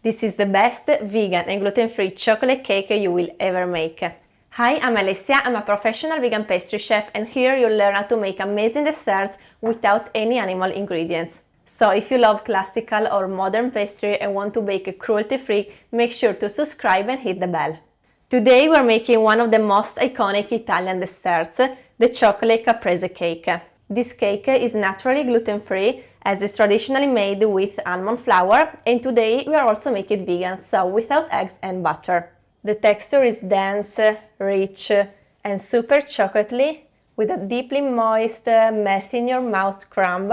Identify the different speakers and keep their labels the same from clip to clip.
Speaker 1: This is the best vegan and gluten-free chocolate cake you will ever make. Hi, I'm Alessia, I'm a professional vegan pastry chef, and here you'll learn how to make amazing desserts without any animal ingredients. So if you love classical or modern pastry and want to bake cruelty-free, make sure to subscribe and hit the bell. Today we're making one of the most iconic Italian desserts, the chocolate Caprese cake. This cake is naturally gluten-free as it's traditionally made with almond flour, and today we are also making it vegan, so without eggs and butter. The texture is dense, rich and super chocolatey with a deeply moist, melt-in-your-mouth crumb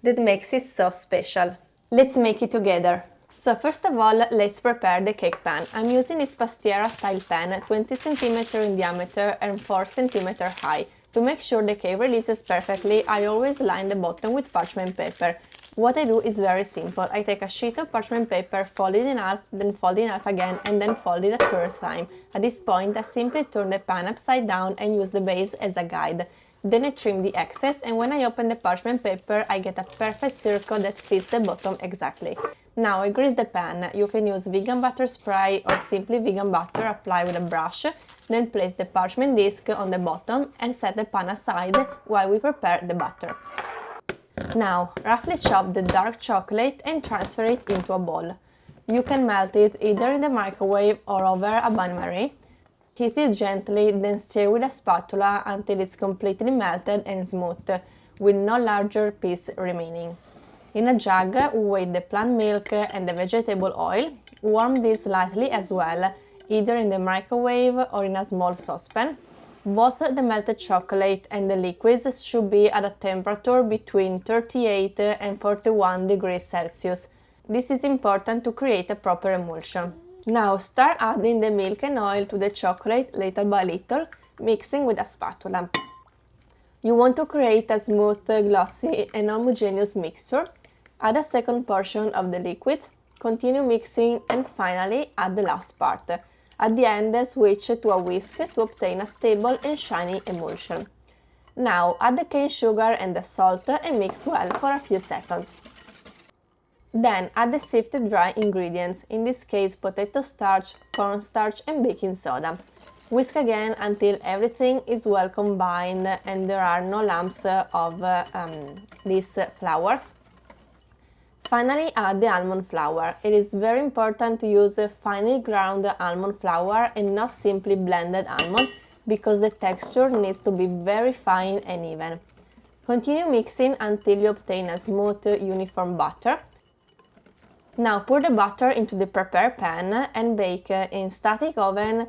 Speaker 1: that makes it so special. Let's make it together. So first of all, let's prepare the cake pan. I'm using this pastiera style pan, 20 cm in diameter and 4 cm high. To make sure the cake releases perfectly, I always line the bottom with parchment paper. What I do is very simple. I take a sheet of parchment paper, fold it in half, then fold it in half again, and then fold it a third time. At this point, I simply turn the pan upside down and use the base as a guide. Then I trim the excess, and when I open the parchment paper, I get a perfect circle that fits the bottom exactly. Now I grease the pan. You can use vegan butter spray or simply vegan butter applied with a brush. Then place the parchment disc on the bottom and set the pan aside while we prepare the butter. Now, roughly chop the dark chocolate and transfer it into a bowl. You can melt it either in the microwave or over a bain-marie. Heat it gently, then stir with a spatula until it's completely melted and smooth, with no larger piece remaining. In a jug, weigh the plant milk and the vegetable oil. Warm this lightly as well, either in the microwave or in a small saucepan. Both the melted chocolate and the liquids should be at a temperature between 38 and 41 degrees Celsius. This is important to create a proper emulsion. Now start adding the milk and oil to the chocolate little by little, mixing with a spatula. You want to create a smooth, glossy and homogeneous mixture. Add a second portion of the liquids, continue mixing, and finally add the last part. At the end, switch to a whisk to obtain a stable and shiny emulsion. Now add the cane sugar and the salt and mix well for a few seconds. Then add the sifted dry ingredients, in this case potato starch, cornstarch and baking soda. Whisk again until everything is well combined and there are no lumps of these flours. Finally, add the almond flour. It is very important to use finely ground almond flour and not simply blended almond, because the texture needs to be very fine and even. Continue mixing until you obtain a smooth, uniform butter. Now pour the butter into the prepared pan and bake in static oven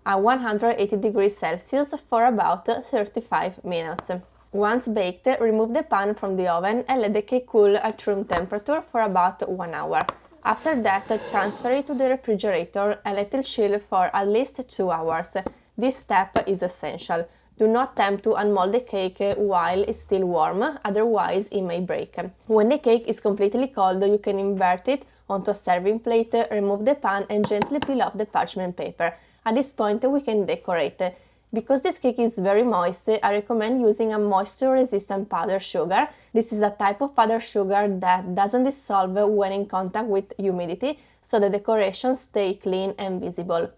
Speaker 1: at 180 degrees Celsius for about 35 minutes. Once baked, remove the pan from the oven and let the cake cool at room temperature for about 1 hour. After that, transfer it to the refrigerator and let it chill for at least 2 hours. This step is essential. Do not attempt to unmold the cake while it's still warm, otherwise it may break. When the cake is completely cold, you can invert it onto a serving plate, remove the pan and gently peel off the parchment paper. At this point, we can decorate. Because this cake is very moist, I recommend using a moisture-resistant powdered sugar. This is a type of powdered sugar that doesn't dissolve when in contact with humidity, so the decorations stay clean and visible.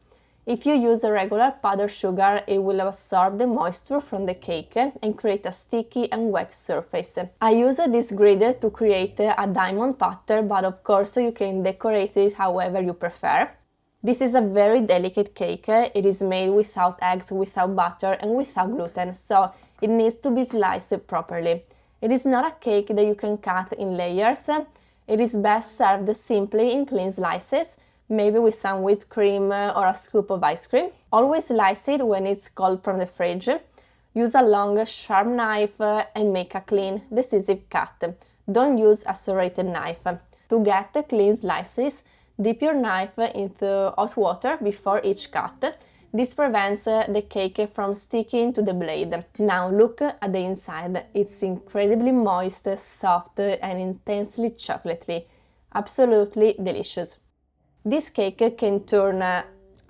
Speaker 1: If you use a regular powdered sugar, it will absorb the moisture from the cake and create a sticky and wet surface. I use this grid to create a diamond pattern, but of course you can decorate it however you prefer. This is a very delicate cake. It is made without eggs, without butter and without gluten, so it needs to be sliced properly. It is not a cake that you can cut in layers. It is best served simply in clean slices, maybe with some whipped cream or a scoop of ice cream. Always slice it when it's cold from the fridge. Use a long, sharp knife and make a clean, decisive cut. Don't use a serrated knife. To get clean slices, dip your knife into hot water before each cut. This prevents the cake from sticking to the blade. Now look at the inside. It's incredibly moist, soft and intensely chocolatey. Absolutely delicious. This cake can turn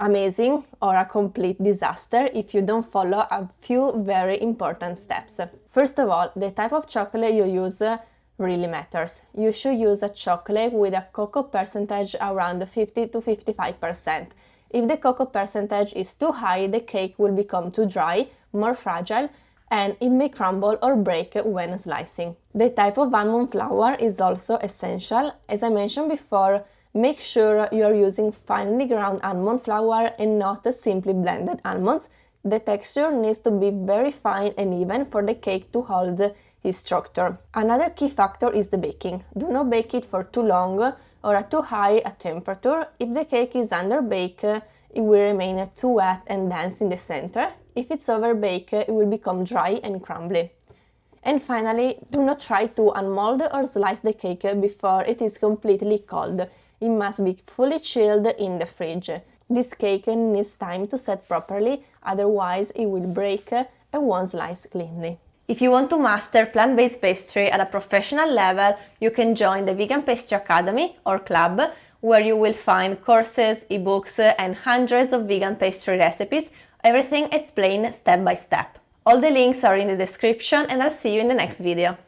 Speaker 1: amazing or a complete disaster if you don't follow a few very important steps. First of all, the type of chocolate you use really matters. You should use a chocolate with a cocoa percentage around 50 to 55%. If the cocoa percentage is too high, the cake will become too dry, more fragile, and it may crumble or break when slicing. The type of almond flour is also essential. As I mentioned before, make sure you are using finely ground almond flour and not simply blended almonds. The texture needs to be very fine and even for the cake to hold its structure. Another key factor is the baking. Do not bake it for too long or at too high a temperature. If the cake is underbaked, it will remain too wet and dense in the center. If it's overbaked, it will become dry and crumbly. And finally, do not try to unmold or slice the cake before it is completely cold. It must be fully chilled in the fridge. This cake needs time to set properly, otherwise it will break and won't slice cleanly. If you want to master plant-based pastry at a professional level, you can join the Vegan Pastry Academy or Club, where you will find courses, ebooks, and hundreds of vegan pastry recipes, everything explained step by step. All the links are in the description, and I'll see you in the next video.